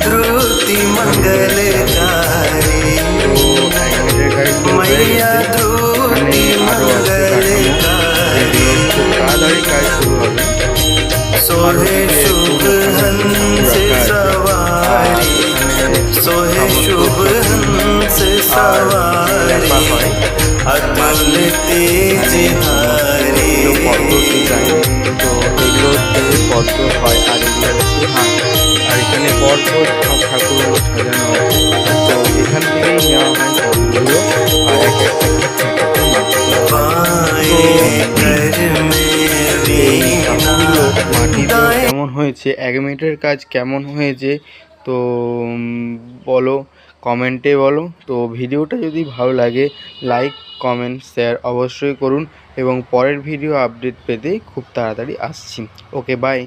ध्रुति मंगलकारी मैया ध्रुति मंगलकारी सोहे शुभ हंस सवारी सोहे शुभ हंस सवारी अतुल तेज धारी তো এগুলো হচ্ছে পদ্ম হয় আর এগুলো হচ্ছে হাঁস। আর এখানে পরপর ঠাকুরগুলো সাজানো আছে। তো এখান থেকেই নেওয়া হয় ঠাকুরগুলো আর এক একটা ঠাকুরগুলো মাটিতে কেমন হয়েছে, 1 মিনিটের কাজ কেমন হয়েছে তো বলো, কমেন্টে বলো। তো ভিডিওটা যদি ভালো লাগে লাইক কমেন্ট শেয়ার অবশ্যই করুন এবং পরের ভিডিও আপডেট পেতে খুব তাড়াতাড়ি আসছি। Okay bye.